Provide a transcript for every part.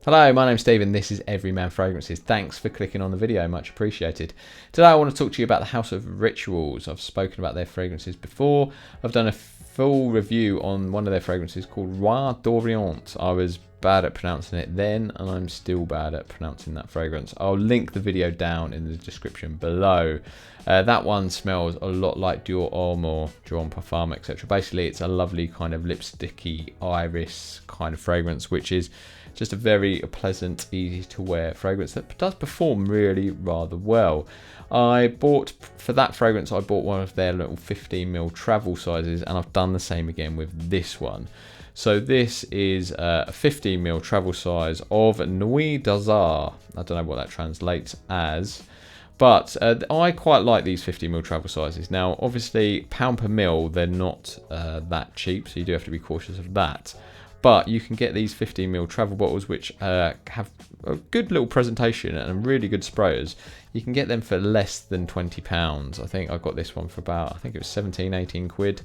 Hello, my name's Steve and this is Everyman Fragrances. Thanks for clicking on the video, much appreciated. Today I want to talk to you about the House of Rituals. I've spoken about their fragrances before. I've done a full review on one of their fragrances called Roi d'Orient. I was bad at pronouncing it then and I'm still bad at pronouncing that fragrance. I'll link the video down in the description below. That one smells a lot like Dior Homme or Dior Homme Parfum, etc. Basically it's a lovely kind of lipsticky iris kind of fragrance, which is just a very pleasant, easy to wear fragrance that does perform really rather well. For that fragrance, I bought one of their little 15ml travel sizes, and I've done the same again with this one. So this is a 15ml travel size of Nuit D'Azar. I don't know what that translates as, but I quite like these 15ml travel sizes. Now, obviously, pound per mil, they're not that cheap, so you do have to be cautious of that. But you can get these 15ml travel bottles which have a good little presentation and really good sprayers. You can get them for less than £20. I think I got this one for about, I think it was 17, 18 quid.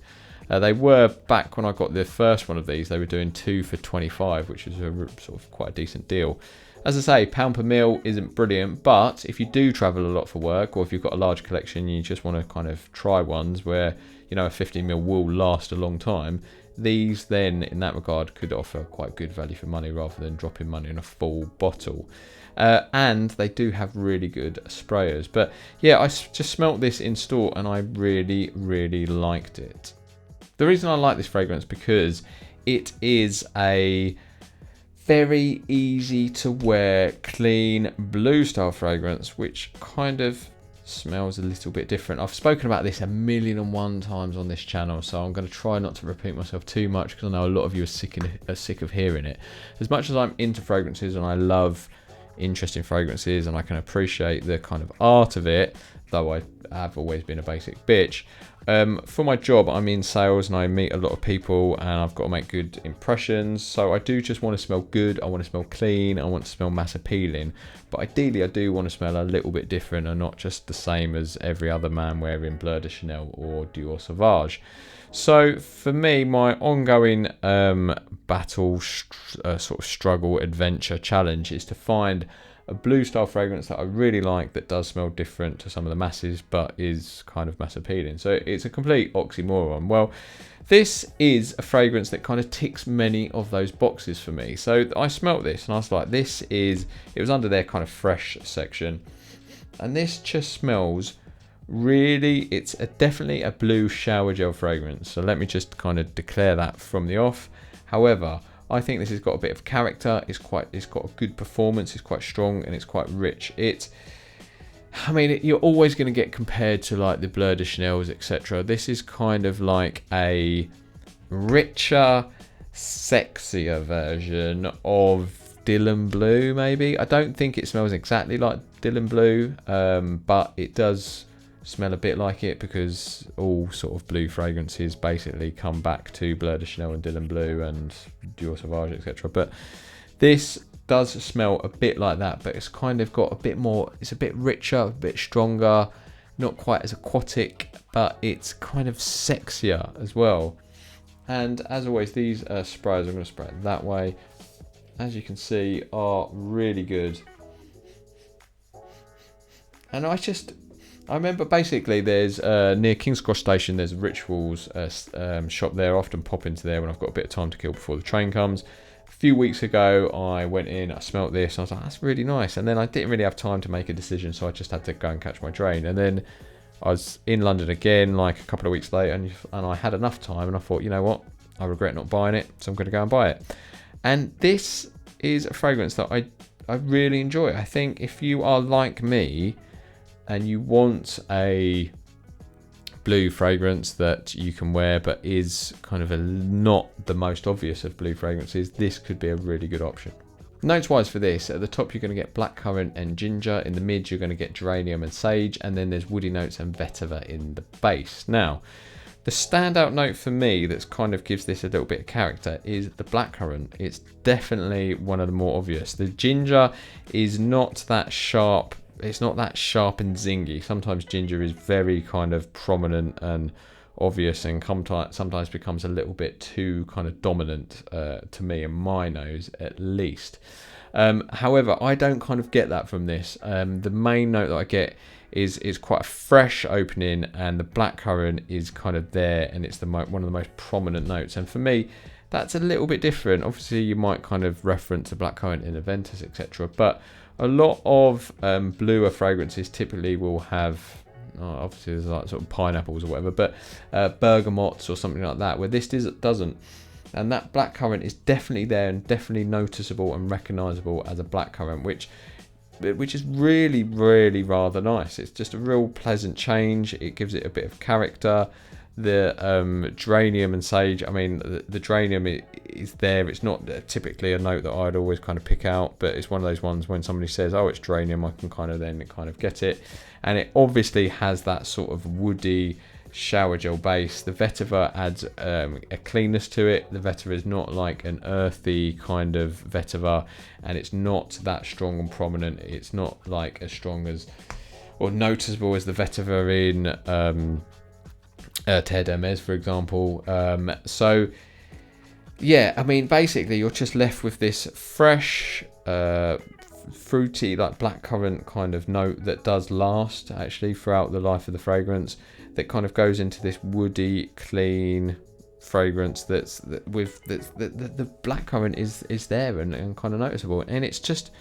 They were, back when I got the first one of these, they were doing 2 for 25, which is a sort of quite a decent deal. As I say, pound per mil isn't brilliant, but if you do travel a lot for work, or if you've got a large collection and you just want to kind of try ones where, you know, a 15ml will last a long time, these then in that regard could offer quite good value for money rather than dropping money on a full bottle. And they do have really good sprayers. But yeah, I just smelt this in store and I really liked it. The reason I like this fragrance because it is a very easy to wear, clean blue style fragrance, which kind of smells a little bit different. I've spoken about this 1,000,001 times on this channel, so I'm going to try not to repeat myself too much because I know a lot of you are sick of hearing it. As much as I'm into fragrances and I love interesting fragrances and I can appreciate the kind of art of it, though I have always been a basic bitch, for my job I'm in sales and I meet a lot of people and I've got to make good impressions, so I do just want to smell good, I want to smell clean, I want to smell mass appealing, but ideally I do want to smell a little bit different and not just the same as every other man wearing Bleu de Chanel or Dior Sauvage. So for me, my ongoing battle, sort of struggle, adventure, challenge is to find a blue style fragrance that I really like that does smell different to some of the masses but is kind of mass appealing. So it's a complete oxymoron. Well, this is a fragrance that kind of ticks many of those boxes for me. So I smelt this and I was like, it was under their kind of fresh section, and this just smells really, it's definitely a blue shower gel fragrance. So let me just kind of declare that from the off. However, I think this has got a bit of character. It's got a good performance. It's quite strong and it's quite rich. You're always going to get compared to like the Bleu de Chanel's, etc. This is kind of like a richer, sexier version of Dylan Blue, maybe. I don't think it smells exactly like Dylan Blue, but it does smell a bit like it because all sort of blue fragrances basically come back to Bleu de Chanel and Dylan Blue and Dior Sauvage, etc. But this does smell a bit like that, but it's kind of got a bit more, it's a bit richer, a bit stronger, not quite as aquatic, but it's kind of sexier as well. And as always, these sprays, I'm going to spray it that way, as you can see, are really good. And I remember basically there's near King's Cross Station, there's a Rituals shop there. I often pop into there when I've got a bit of time to kill before the train comes. A few weeks ago I went in, I smelt this and I was like, that's really nice. And then I didn't really have time to make a decision, so I just had to go and catch my train. And then I was in London again like a couple of weeks later and I had enough time and I thought, you know what, I regret not buying it, so I'm going to go and buy it. And this is a fragrance that I really enjoy. I think if you are like me and you want a blue fragrance that you can wear but is kind of not the most obvious of blue fragrances, this could be a really good option. Notes wise for this, at the top you're going to get blackcurrant and ginger, in the mid you're going to get geranium and sage, and then there's woody notes and vetiver in the base. Now, the standout note for me that kind of gives this a little bit of character is the blackcurrant. It's definitely one of the more obvious. The ginger is not that sharp. It's not that sharp and zingy. Sometimes ginger is very kind of prominent and obvious and sometimes becomes a little bit too kind of dominant to me and my nose at least. However, I don't kind of get that from this. The main note that I get is quite a fresh opening, and the blackcurrant is kind of there, and it's one of the most prominent notes. And for me, that's a little bit different. Obviously, you might kind of reference the blackcurrant in Aventus, etc. But a lot of bluer fragrances typically will have, obviously there's like sort of pineapples or whatever, but bergamots or something like that, where this doesn't. And that blackcurrant is definitely there and definitely noticeable and recognisable as a blackcurrant, which is really, really rather nice. It's just a real pleasant change. It gives it a bit of character. The geranium and sage, I mean, the geranium is there. It's not typically a note that I'd always kind of pick out, but it's one of those ones when somebody says, oh, it's geranium, I can kind of get it. And it obviously has that sort of woody shower gel base. The vetiver adds a cleanness to it. The vetiver is not like an earthy kind of vetiver, and it's not that strong and prominent. It's not like as strong as or noticeable as the vetiver in Terre d'Hermès, for example. So yeah, I mean, basically you're just left with this fresh fruity, like blackcurrant kind of note that does last actually throughout the life of the fragrance, that kind of goes into this woody, clean fragrance the blackcurrant is there and kind of noticeable, and it's just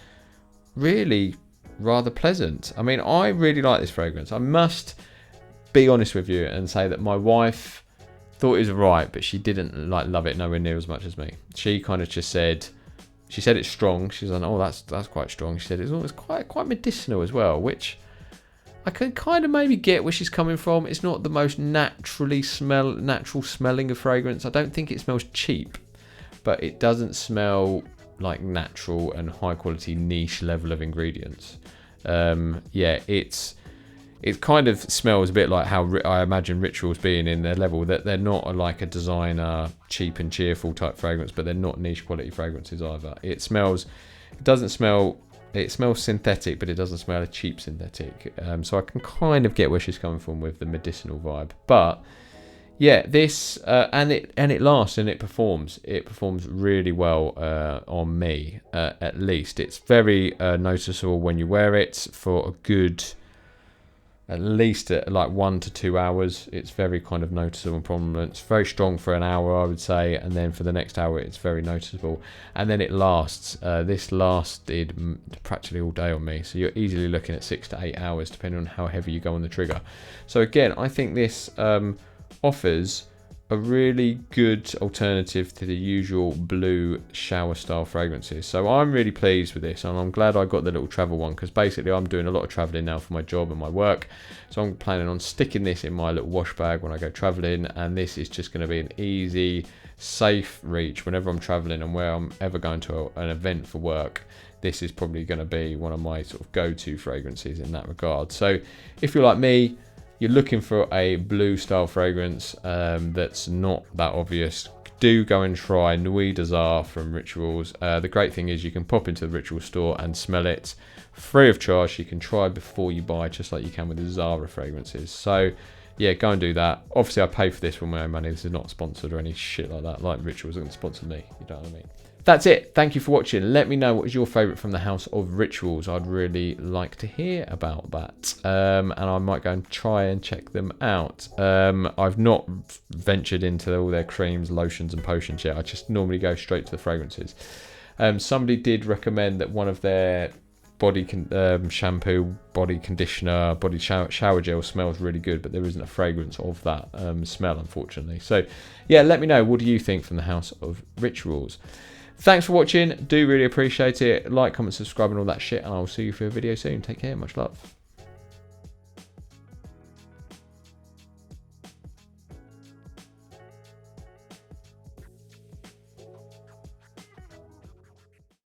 really rather pleasant. I mean, I really like this fragrance. I must be honest with you and say that my wife thought it was right, but she didn't like love it nowhere near as much as me. She kind of just said, she said it's strong. She's like, oh, that's quite strong. She said it's quite medicinal as well, which I can kind of maybe get where she's coming from. It's not the most natural smelling of fragrance. I don't think it smells cheap, but it doesn't smell like natural and high quality niche level of ingredients. Yeah, it kind of smells a bit like how I imagine Rituals being in their level, that they're not like a designer, cheap and cheerful type fragrance, but they're not niche quality fragrances either. It smells synthetic, but it doesn't smell a cheap synthetic. So I can kind of get where she's coming from with the medicinal vibe. But yeah, this and it lasts and it performs. It performs really well on me, at least. It's very noticeable when you wear it for a good, at least like 1 to 2 hours. It's very kind of noticeable and prominent. It's very strong for an hour, I would say, and then for the next hour it's very noticeable, and then it lasts. This lasted practically all day on me, so you're easily looking at 6 to 8 hours depending on how heavy you go on the trigger. So again, I think this offers a really good alternative to the usual blue shower style fragrances. So I'm really pleased with this, and I'm glad I got the little travel one, because basically I'm doing a lot of traveling now for my job and my work, so I'm planning on sticking this in my little wash bag when I go traveling, and this is just going to be an easy, safe reach whenever I'm traveling, and where I'm ever going to an event for work. This is probably going to be one of my sort of go-to fragrances in that regard. So if you're like me, you're looking for a blue style fragrance that's not that obvious, do go and try Nuit D'Azar from Rituals. The great thing is you can pop into the Rituals store and smell it free of charge. You can try before you buy, just like you can with the Zara fragrances. So yeah, go and do that. Obviously I pay for this with my own money. This is not sponsored or any shit like that, like Rituals are going to sponsor me, you know what I mean. That's it. Thank you for watching. Let me know what is your favourite from the House of Rituals. I'd really like to hear about that. And I might go and try and check them out. I've not ventured into all their creams, lotions and potions yet. I just normally go straight to the fragrances. Somebody did recommend that one of their body shampoo, body conditioner, body shower gel smells really good, but there isn't a fragrance of that smell, unfortunately. So yeah, let me know, what do you think from the House of Rituals? Thanks for watching. Do really appreciate it. Like, comment, subscribe and all that shit, and I will see you for a video soon. Take care. Much love.